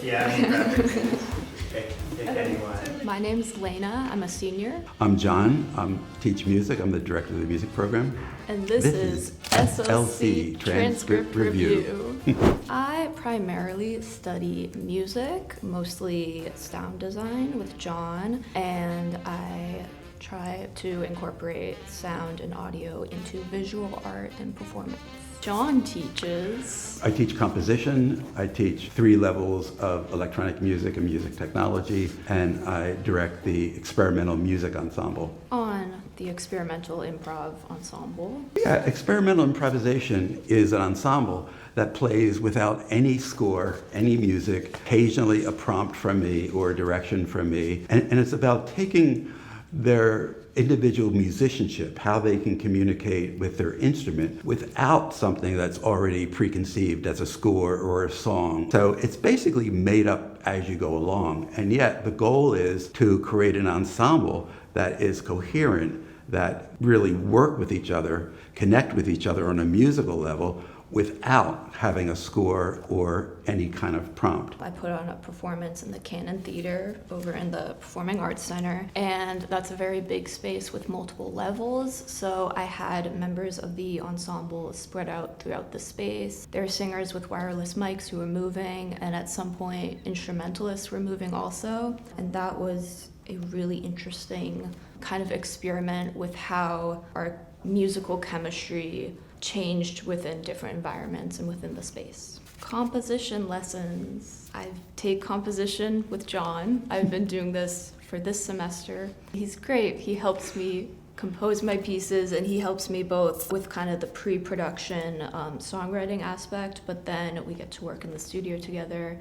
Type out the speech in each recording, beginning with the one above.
Yeah, I mean, graphics. Pick anyone. My name's Laina. I'm a senior. I'm John. I teach music. I'm the director of the music program. And this is SLC Transcript Review. I primarily study music, mostly sound design with John, and I try to incorporate sound and audio into visual art and performance. John teaches. I teach composition. I teach 3 levels of electronic music and music technology, and I direct the experimental music ensemble. On the experimental improv ensemble. Yeah, experimental improvisation is an ensemble that plays without any score, any music, occasionally a prompt from me or a direction from me. And it's about taking their individual musicianship, how they can communicate with their instrument without something that's already preconceived as a score or a song. So it's basically made up as you go along. And yet the goal is to create an ensemble that is coherent, that really work with each other, connect with each other on a musical level without having a score or any kind of prompt. I put on a performance in the Cannon Theater over in the Performing Arts Center, and that's a very big space with multiple levels, so I had members of the ensemble spread out throughout the space. There were singers with wireless mics who were moving, and at some point instrumentalists were moving also, and that was a really interesting kind of experiment with how our musical chemistry changed within different environments and within the space. Composition lessons. I take composition with John. I've been doing this for this semester. He's great. He helps me compose my pieces, and he helps me both with kind of the pre-production songwriting aspect, but then we get to work in the studio together,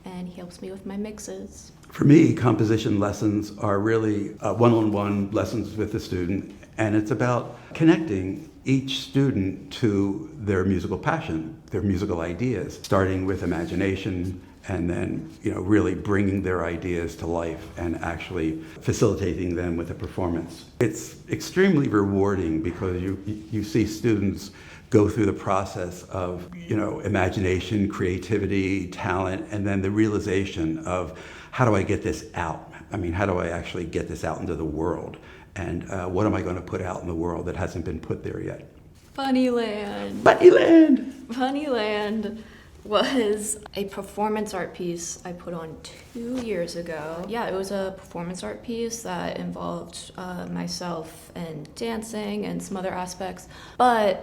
and he helps me with my mixes. For me, composition lessons are really one-on-one lessons with the student, and it's about connecting each student to their musical passion, their musical ideas, starting with imagination and then, really bringing their ideas to life and actually facilitating them with a performance. It's extremely rewarding because you see students go through the process of, imagination, creativity, talent, and then the realization of how do I get this out? I mean, how do I actually get this out into the world? And what am I going to put out in the world that hasn't been put there yet? Funnyland. Funnyland! Funnyland was a performance art piece I put on 2 years ago. Yeah, it was a performance art piece that involved myself and dancing and some other aspects. But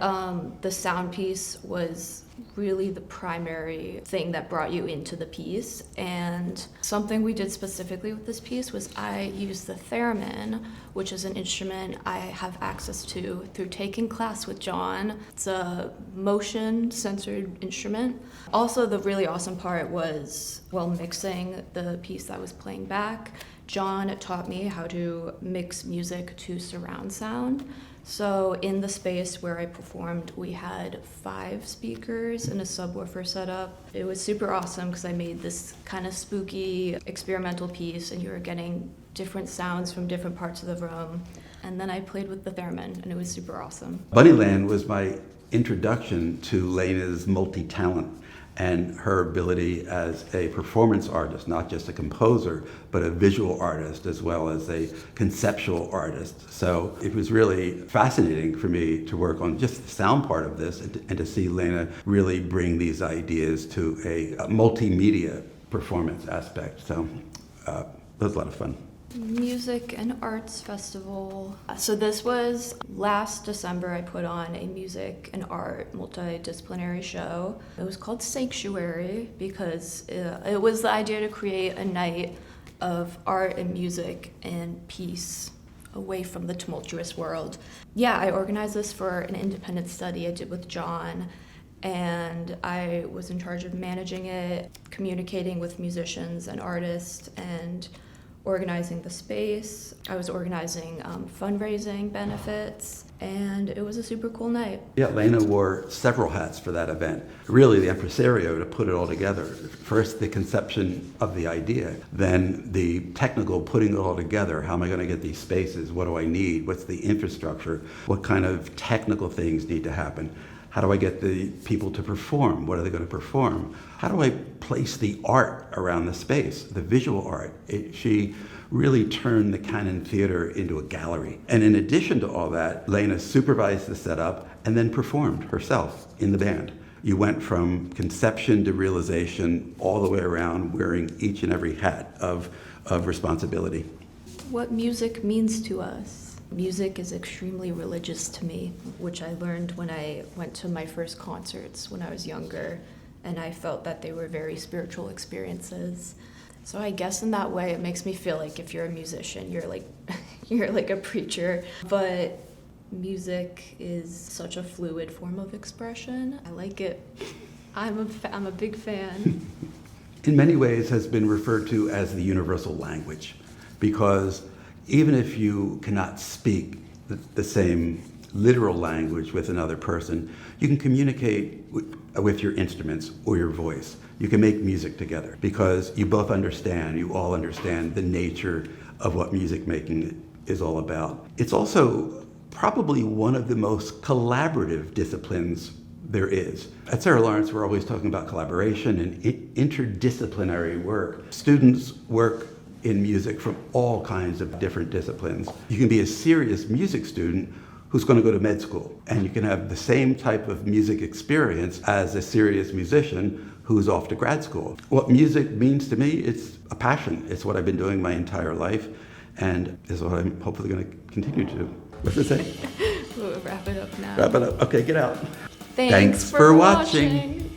the sound piece was really the primary thing that brought you into the piece. And something we did specifically with this piece was I used the theremin, which is an instrument I have access to through taking class with John. It's a motion-censored instrument. Also, the really awesome part was, while mixing the piece that I was playing back, John taught me how to mix music to surround sound. So in the space where I performed, we had 5 speakers and a subwoofer setup. It was super awesome because I made this kind of spooky experimental piece, and you were getting different sounds from different parts of the room. And then I played with the theremin, and it was super awesome. Bunnyland was my introduction to Laina's multi-talent and her ability as a performance artist, not just a composer, but a visual artist as well as a conceptual artist. So it was really fascinating for me to work on just the sound part of this and to see Laina really bring these ideas to a multimedia performance aspect. So that was a lot of fun. Music and Arts Festival. So this was last December. I put on a music and art multidisciplinary show. It was called Sanctuary because it was the idea to create a night of art and music and peace away from the tumultuous world. Yeah, I organized this for an independent study I did with John, and I was in charge of managing it, communicating with musicians and artists, and organizing the space. I was organizing fundraising benefits, and it was a super cool night. Yeah, Laina wore several hats for that event. Really the impresario to put it all together. First the conception of the idea, then the technical putting it all together. How am I going to get these spaces? What do I need? What's the infrastructure? What kind of technical things need to happen? How do I get the people to perform? What are they going to perform? How do I place the art around the space, the visual art? She really turned the Canon Theater into a gallery. And in addition to all that, Laina supervised the setup and then performed herself in the band. You went from conception to realization all the way around, wearing each and every hat of responsibility. What music means to us. Music is extremely religious to me, which I learned when I went to my first concerts when I was younger, and I felt that they were very spiritual experiences. So I guess in that way it makes me feel like if you're a musician, you're like a preacher. But music is such a fluid form of expression. I like it. I'm a big fan. In many ways has been referred to as the universal language, because even if you cannot speak the same literal language with another person, you can communicate with your instruments or your voice. You can make music together because you both understand, you all understand the nature of what music making is all about. It's also probably one of the most collaborative disciplines there is. At Sarah Lawrence, we're always talking about collaboration and interdisciplinary work. Students work in music from all kinds of different disciplines. You can be a serious music student who's going to go to med school, and you can have the same type of music experience as a serious musician who's off to grad school. What music means to me, it's a passion. It's what I've been doing my entire life, and is what I'm hopefully going to continue to do. What's it say? We'll wrap it up now. Wrap it up. Okay, get out. Thanks for watching.